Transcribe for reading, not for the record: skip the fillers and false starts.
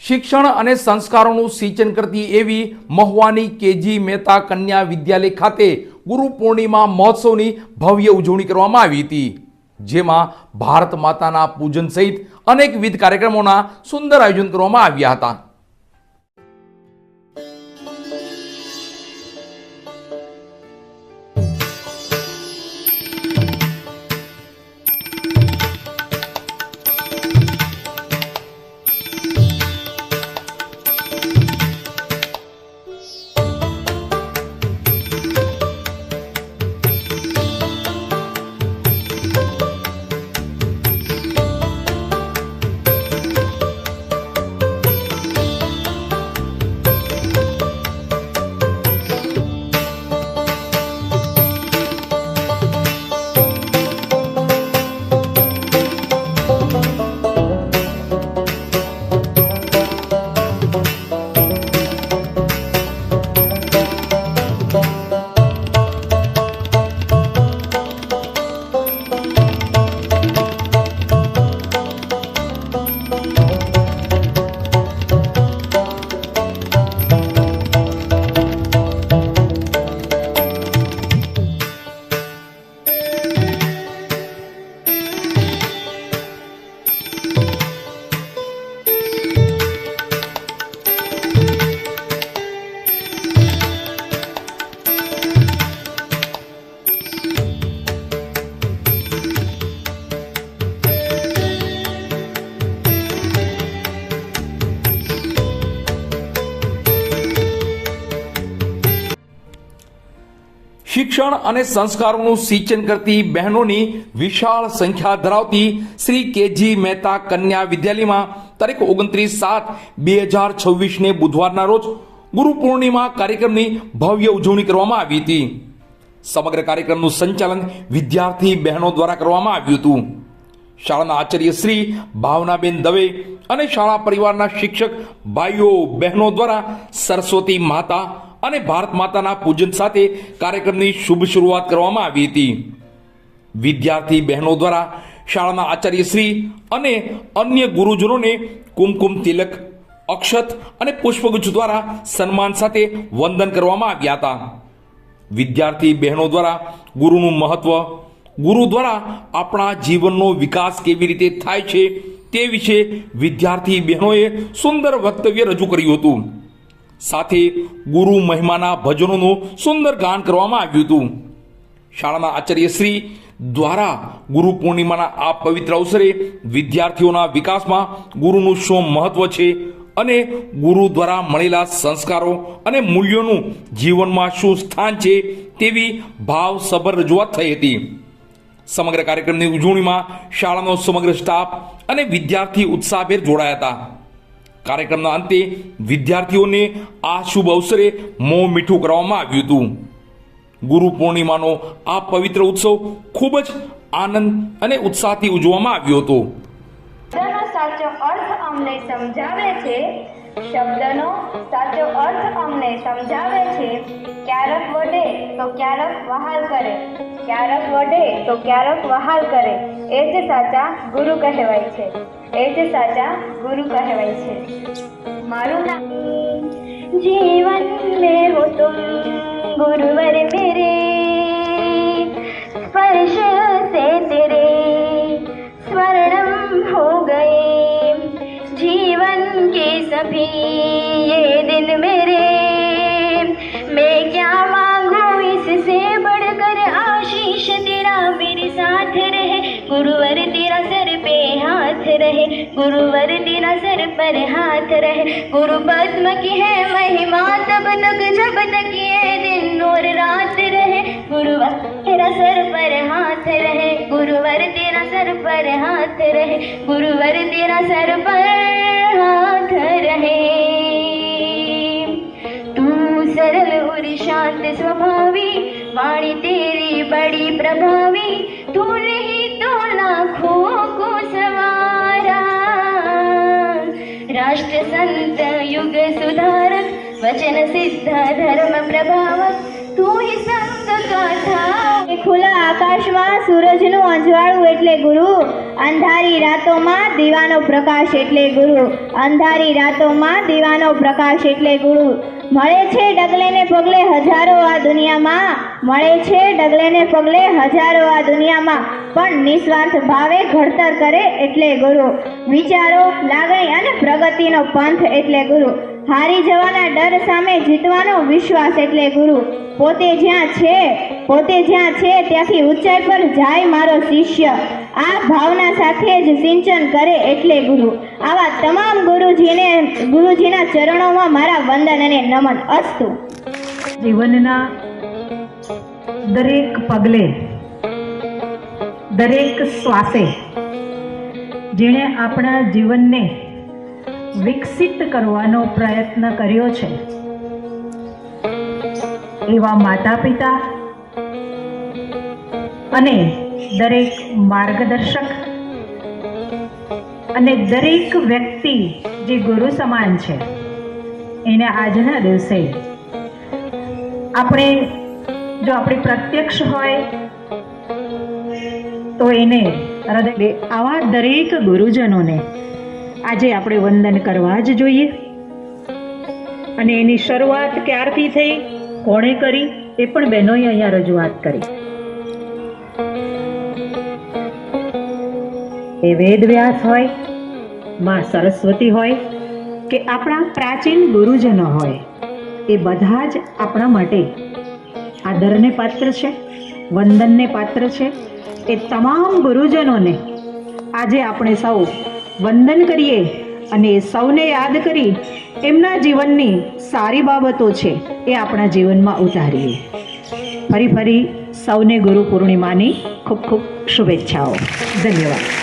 શિક્ષણ અને સંસ્કારોનું સિંચન કરતી એવી મહુવાની કેજી મહેતા કન્યા વિદ્યાલય ખાતે ગુરુ પૂર્ણિમા મહોત્સવની ભવ્ય ઉજવણી કરવામાં આવી હતી, જેમાં ભારત માતાના પૂજન સહિત અનેકવિધ કાર્યક્રમોના સુંદર આયોજન કરવામાં આવ્યા હતા. શિક્ષણ અને સંસ્કારોનું સિંચન કરતી બહેનોની વિશાળ સંખ્યા ધરાવતી શ્રી કેજી મહેતા કન્યા વિદ્યાલયમાં તારીખ 29/7/2026 ને બુધવારના રોજ ગુરુ પૂર્ણિમા કાર્યક્રમની ભવ્ય ઉજવણી કરવામાં આવી હતી. સમગ્ર કાર્યક્રમનું સંચાલન વિદ્યાર્થી બહેનો દ્વારા કરવામાં આવ્યું હતું. શાળાના આચાર્ય શ્રી ભાવનાબેન દવે અને શાળા પરિવારના શિક્ષક ભાઈઓ બહેનો દ્વારા સરસ્વતી માતા અને ભારત માતાના પૂજન સાથે કાર્યક્રમની શુભ શરૂઆત કરવામાં આવી હતી. વિદ્યાર્થી બહેનો દ્વારા શાળાના આચાર્ય શ્રી અને અન્ય ગુરુજનોને કુમકુમ તિલક, અક્ષત અને પુષ્પગુચ્છ દ્વારા સન્માન સાથે વંદન કરવામાં આવ્યા હતા. વિદ્યાર્થી બહેનો દ્વારા ગુરુનું મહત્વ, ગુરુ દ્વારા આપણા જીવનનો વિકાસ કેવી રીતે થાય છે તે વિશે વિદ્યાર્થી બહેનોએ સુંદર વક્તવ્ય રજૂ કર્યું હતું. સાથે ગુરુ મહિમાના ભજનોનું સુંદર ગાન કરવામાં આવ્યું હતું. શાળાના આચાર્ય શ્રી દ્વારા ગુરુ પૂર્ણિમાના આ પવિત્ર અવસરે વિદ્યાર્થીઓના વિકાસમાં ગુરુનું શું મહત્વ છે અને ગુરુ દ્વારા મળેલા સંસ્કારો અને મૂલ્યોનું જીવનમાં શું સ્થાન છે તેવી ભાવસભર રજૂઆત થઈ હતી. સમગ્ર કાર્યક્રમની ઉજવણીમાં શાળાનો સમગ્ર સ્ટાફ અને વિદ્યાર્થી ઉત્સાહભેર જોડાયા હતા. કાર્યક્રમના અંતે વિદ્યાર્થીઓને આ શુભ અવસરે મોં મીઠું કરવામાં આવ્યું હતું. ગુરુ પૂર્ણિમાનો આ પવિત્ર ઉત્સવ ખૂબ જ આનંદ અને ઉત્સાહથી ઉજવવામાં આવ્યો હતો. શબ્દનો સાચો અર્થ અમને સમજાવે છે. શબ્દનો સાચો અર્થ અમને સમજાવે છે. ક્યારેક વઢે તો ક્યારેક વહાલ કરે, ક્યારેક વઢે તો ક્યારેક વહાલ કરે, એ જ સાચા ગુરુ કહેવાય છે, એ જ સાચા ગુરુ કહેવાય છે. મારું નામ જીવન में हो तुम गुरुवर मेरे, स्पर्श से तेरे स्वर्णम हो गए जीवन के सभी ये दिन मेरे. मैं क्या मांगू इससे बढ़कर आशीष तेरा मेरे साथ रहे. गुरुवर तेरा सर पे हाथ रहे, गुरुवर तेरा सर पर हाथ रहे. गुरु पद्म की है महिमा तब तक जब तक ये दिन और रात रहे. गुरुवर तेरा सर पर हाथ रहे, गुरुवर तेरा सर पर हाथ रहे, गुरुवर तेरा सर पर हाथ रहे. तू सरल और शांत स्वभावी, वाणी तेरी बड़ी प्रभावी, तूने ही तो लाखों को संवारा. राष्ट्र संत युग सुधारक, वचन सिद्ध धर्म प्रभावक, તું ही સંગ કથા. ખુલ્લા આકાશમાં સૂરજનું અંજવાળું એટલે ગુરુ. અંધારી રાતોમાં દીવાનો પ્રકાશ એટલે ગુરુ. અંધારી રાતોમાં દીવાનો પ્રકાશ એટલે ગુરુ. મળે છે ડગલે ને પગલે હજારો આ દુનિયામાં, મળે છે ડગલે ને પગલે હજારો આ દુનિયામાં, પણ નિસ્વાર્થ ભાવે ઘડતર કરે એટલે ગુરુ. વિચારો, લાગણી અને પ્રગતિનો પંથ એટલે ગુરુ. હારી જવાના ડર સામે જીતવાનો વિશ્વાસ એટલે ગુરુ. પોતે જ્યાં છે ત્યાંથી ઊંચાઈ પર જાય મારો શિષ્ય, આ ભાવના સાથે જ સિંચન કરે એટલે ગુરુ. આવા તમામ ગુરુજીના ચરણોમાં મારા વંદન અને નમન અસ્તુ. જીવનના દરેક પગલે, દરેક શ્વાસે જેણે આપણા જીવનને વિકસિત કરવાનો પ્રયત્ન કર્યો છે, એવા માતા પિતા અને દરેક માર્ગદર્શક અને દરેક વ્યક્તિ જે ગુરુ સમાન છે, એને આજના દિવસે જો આપણે પ્રત્યક્ષ હોય તો એને હૃદય, આવા દરેક ગુરુજનોને આજે આપણે વંદન કરવા જ જોઈએ. અને એની શરૂઆત ક્યારથી થઈ, કોણે કરી, એ પણ બહેનોએ અહીંયા રજૂઆત કરી. એ વેદવ્યાસ હોય, માં સરસ્વતી હોય કે આપણા પ્રાચીન ગુરુજનો હોય, એ બધા જ આપણા માટે આદરને પાત્ર છે, વંદનને પાત્ર છે. એ તમામ ગુરુજનોને આજે આપણે સૌ વંદન કરીએ અને એ સૌને યાદ કરી એમના જીવનની સારી બાબતો છે એ આપણા જીવનમાં ઉતારીએ. ફરી સૌને ગુરુ પૂર્ણિમાની ખૂબ ખૂબ શુભેચ્છાઓ. ધન્યવાદ.